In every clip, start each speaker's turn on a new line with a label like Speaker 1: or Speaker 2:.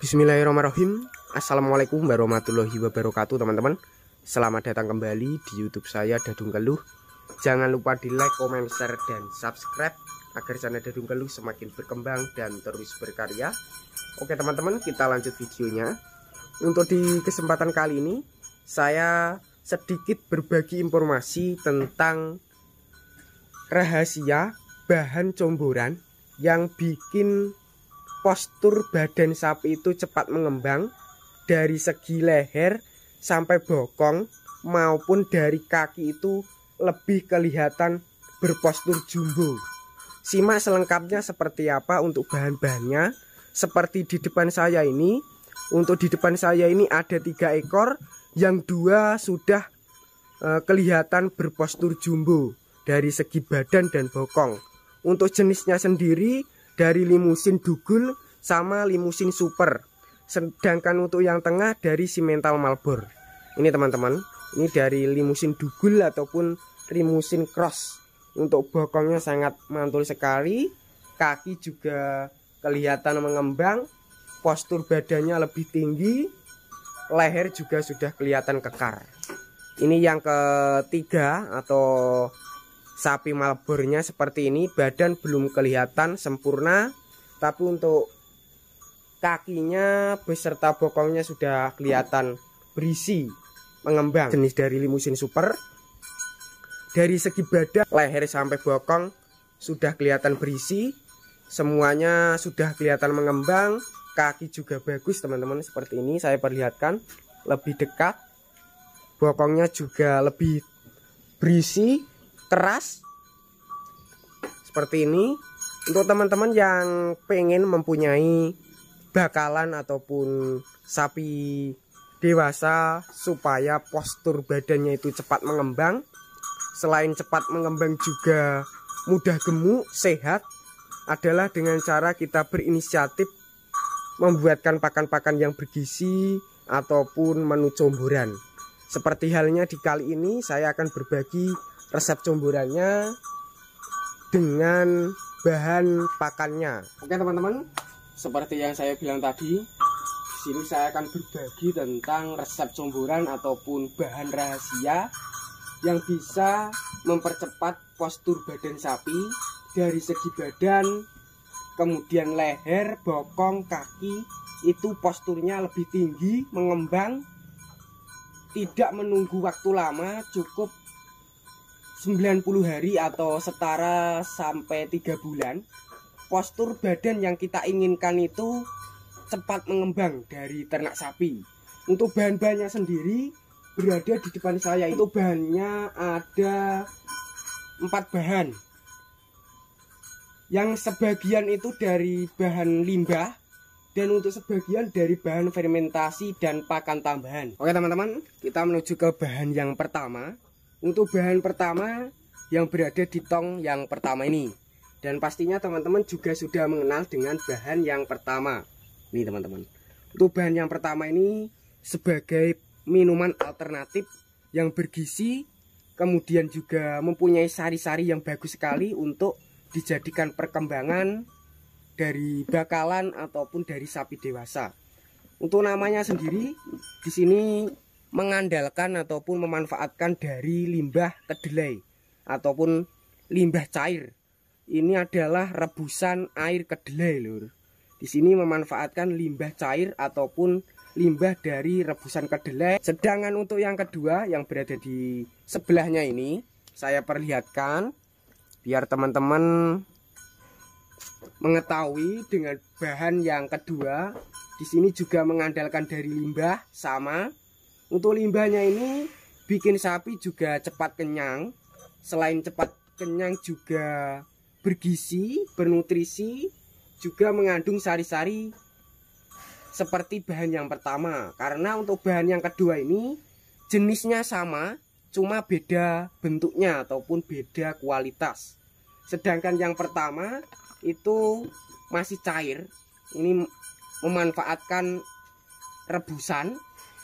Speaker 1: Bismillahirrahmanirrahim. Assalamualaikum warahmatullahi wabarakatuh teman-teman. Selamat datang kembali di YouTube saya Dadung Keluh. Jangan lupa di like, comment, share, dan subscribe agar channel Dadung Keluh semakin berkembang dan terus berkarya. Oke teman-teman, kita lanjut videonya. Untuk di kesempatan kali ini saya sedikit berbagi informasi tentang rahasia bahan comboran yang bikin postur badan sapi itu cepat mengembang dari segi leher sampai bokong maupun dari kaki itu lebih kelihatan berpostur jumbo. Simak selengkapnya seperti apa untuk bahan-bahannya. Seperti di depan saya ini. Untuk di depan saya ini ada 3 ekor, yang 2 sudah kelihatan berpostur jumbo dari segi badan dan bokong. Untuk jenisnya sendiri dari limusin dugul sama limusin super. Sedangkan untuk yang tengah dari simental malbor. Ini teman-teman, ini dari limusin dugul ataupun limusin cross. Untuk bokongnya sangat mantul sekali, kaki juga kelihatan mengembang, postur badannya lebih tinggi, leher juga sudah kelihatan kekar. Ini yang ketiga atau sapi malbornya seperti ini, badan belum kelihatan sempurna, tapi untuk kakinya beserta bokongnya sudah kelihatan berisi mengembang. Jenis dari limusin super. Dari segi badan, leher sampai bokong sudah kelihatan berisi, semuanya sudah kelihatan mengembang. Kaki juga bagus teman-teman, seperti ini saya perlihatkan lebih dekat. Bokongnya juga lebih berisi, keras seperti ini. Untuk teman-teman yang pengen mempunyai bakalan ataupun sapi dewasa supaya postur badannya itu cepat mengembang, selain cepat mengembang juga mudah gemuk, sehat, adalah dengan cara kita berinisiatif membuatkan pakan-pakan yang bergizi ataupun menu comboran. Seperti halnya di kali ini saya akan berbagi resep comborannya dengan bahan pakannya. Oke teman-teman, seperti yang saya bilang tadi, di sini saya akan berbagi tentang resep comboran ataupun bahan rahasia yang bisa mempercepat postur badan sapi dari segi badan, kemudian leher, bokong, kaki itu posturnya lebih tinggi, mengembang, tidak menunggu waktu lama, cukup 90 hari atau setara sampai 3 bulan. Postur badan yang kita inginkan itu cepat mengembang dari ternak sapi. Untuk bahan-bahannya sendiri berada di depan saya. Itu bahannya ada 4 bahan, yang sebagian itu dari bahan limbah dan untuk sebagian dari bahan fermentasi dan pakan tambahan. Oke teman-teman, kita menuju ke bahan yang pertama. Untuk bahan pertama yang berada di tong yang pertama ini, dan pastinya teman-teman juga sudah mengenal dengan bahan yang pertama ini teman-teman. Untuk bahan yang pertama ini sebagai minuman alternatif yang bergizi, kemudian juga mempunyai sari-sari yang bagus sekali untuk dijadikan perkembangan dari bakalan ataupun dari sapi dewasa. Untuk namanya sendiri di sini mengandalkan ataupun memanfaatkan dari limbah kedelai ataupun limbah cair. Ini adalah rebusan air kedelai, lur. Di sini memanfaatkan limbah cair ataupun limbah dari rebusan kedelai. Sedangkan untuk yang kedua yang berada di sebelahnya ini saya perlihatkan biar teman-teman mengetahui dengan bahan yang kedua. Di sini juga mengandalkan dari limbah sama. Untuk limbahnya ini bikin sapi juga cepat kenyang. Selain cepat kenyang juga bergizi, bernutrisi, juga mengandung sari-sari seperti bahan yang pertama. Karena untuk bahan yang kedua ini jenisnya sama, cuma beda bentuknya ataupun beda kualitas. Sedangkan yang pertama itu masih cair. Ini memanfaatkan rebusan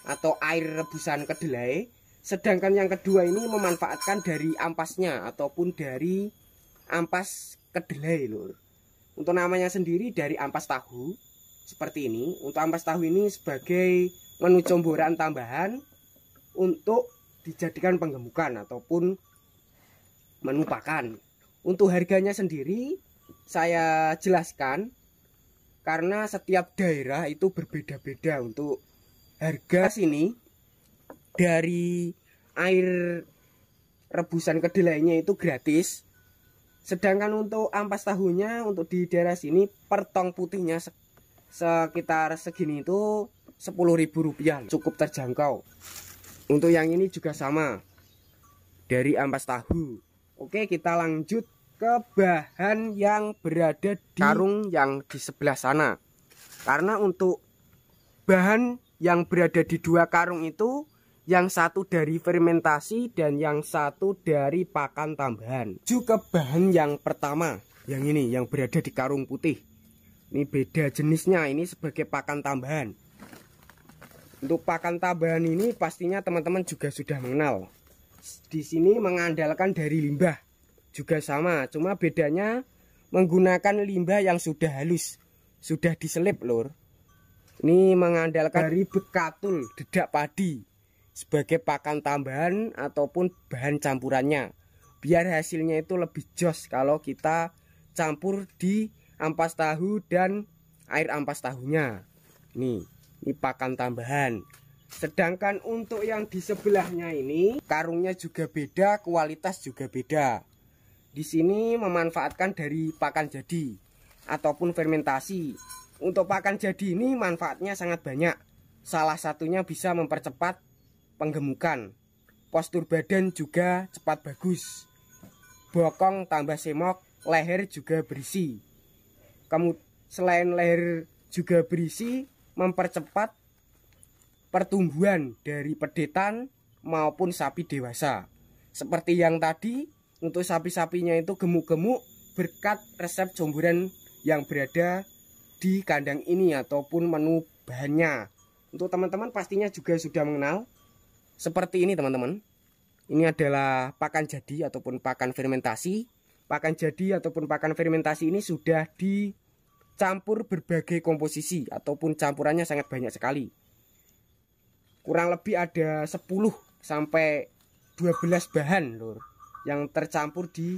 Speaker 1: atau air rebusan kedelai. Sedangkan yang kedua ini memanfaatkan dari ampasnya ataupun dari ampas kedelai, lur. Untuk namanya sendiri dari ampas tahu. seperti ini. Untuk ampas tahu ini sebagai menu comboran tambahan untuk dijadikan penggemukan ataupun menu pakan. Untuk harganya sendiri saya jelaskan karena setiap daerah itu berbeda-beda untuk harga sini. Dari air rebusan kedelainya itu gratis. Sedangkan untuk ampas tahunya untuk di daerah sini per tong putihnya sekitar segini itu Rp10.000, cukup terjangkau. Untuk yang ini juga sama dari ampas tahu. Oke, kita lanjut ke bahan yang berada di karung yang di sebelah sana. Karena untuk bahan yang berada di dua karung itu, yang satu dari fermentasi dan yang satu dari pakan tambahan. Juga bahan yang pertama, yang ini yang berada di karung putih. Ini beda jenisnya, ini sebagai pakan tambahan. Untuk pakan tambahan ini pastinya teman-teman juga sudah mengenal. Di sini mengandalkan dari limbah. Juga sama, cuma bedanya menggunakan limbah yang sudah halus, sudah diselip lur. Ini mengandalkan dari bekatul dedak padi sebagai pakan tambahan ataupun bahan campurannya, biar hasilnya itu lebih jos kalau kita campur di ampas tahu dan air ampas tahunya. Ini pakan tambahan. Sedangkan untuk yang di sebelahnya ini karungnya juga beda, kualitas juga beda. Di sini memanfaatkan dari pakan jadi ataupun fermentasi. Untuk pakan jadi ini manfaatnya sangat banyak. Salah satunya bisa mempercepat penggemukan, postur badan juga cepat bagus, bokong tambah semok, leher juga berisi. Selain leher juga berisi, mempercepat pertumbuhan dari pedetan maupun sapi dewasa. Seperti yang tadi, untuk sapi-sapinya itu gemuk-gemuk berkat resep comboran yang berada di kandang ini ataupun menu bahannya. Untuk teman-teman pastinya juga sudah mengenal. Seperti ini teman-teman. Ini adalah pakan jadi ataupun pakan fermentasi. Pakan jadi ataupun pakan fermentasi ini sudah dicampur berbagai komposisi ataupun campurannya sangat banyak sekali. Kurang lebih ada 10 sampai 12 bahan lur yang tercampur di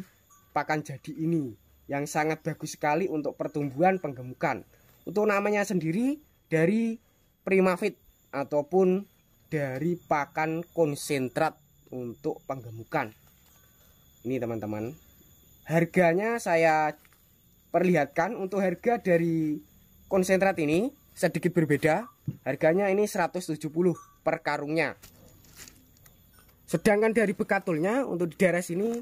Speaker 1: pakan jadi ini, yang sangat bagus sekali untuk pertumbuhan penggemukan. Untuk namanya sendiri dari Primavit ataupun dari pakan konsentrat untuk penggemukan. Ini teman-teman, harganya saya perlihatkan. Untuk harga dari konsentrat ini sedikit berbeda. Harganya ini 170 per karungnya. Sedangkan dari bekatulnya untuk di daerah sini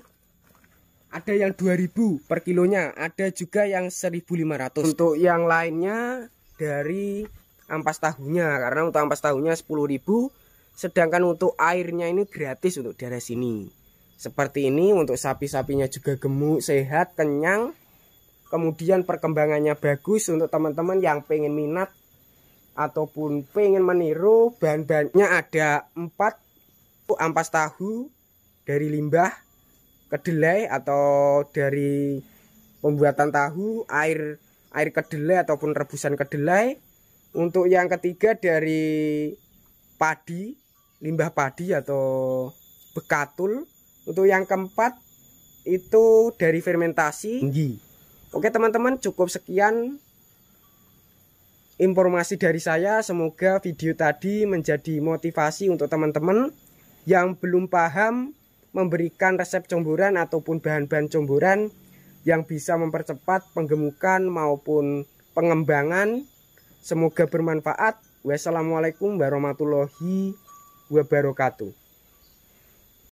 Speaker 1: ada yang 2000 per kilonya, ada juga yang 1500. Untuk yang lainnya dari ampas tahunya, karena untuk ampas tahunya 10.000, sedangkan untuk airnya ini gratis untuk daerah sini. Seperti ini. Untuk sapi-sapinya juga gemuk, sehat, kenyang, kemudian perkembangannya bagus. Untuk teman-teman yang pengen minat ataupun pengen meniru, bahan-bahannya ada 4. Ampas tahu dari limbah kedelai atau dari pembuatan tahu, air kedelai ataupun rebusan kedelai. Untuk yang ketiga dari padi, limbah padi atau bekatul. Untuk yang keempat itu dari fermentasi. Oke teman-teman, cukup sekian informasi dari saya. Semoga video tadi menjadi motivasi untuk teman-teman yang belum paham memberikan resep comboran ataupun bahan-bahan comboran yang bisa mempercepat penggemukan maupun pengembangan. Semoga bermanfaat. Wassalamualaikum warahmatullahi wabarakatuh.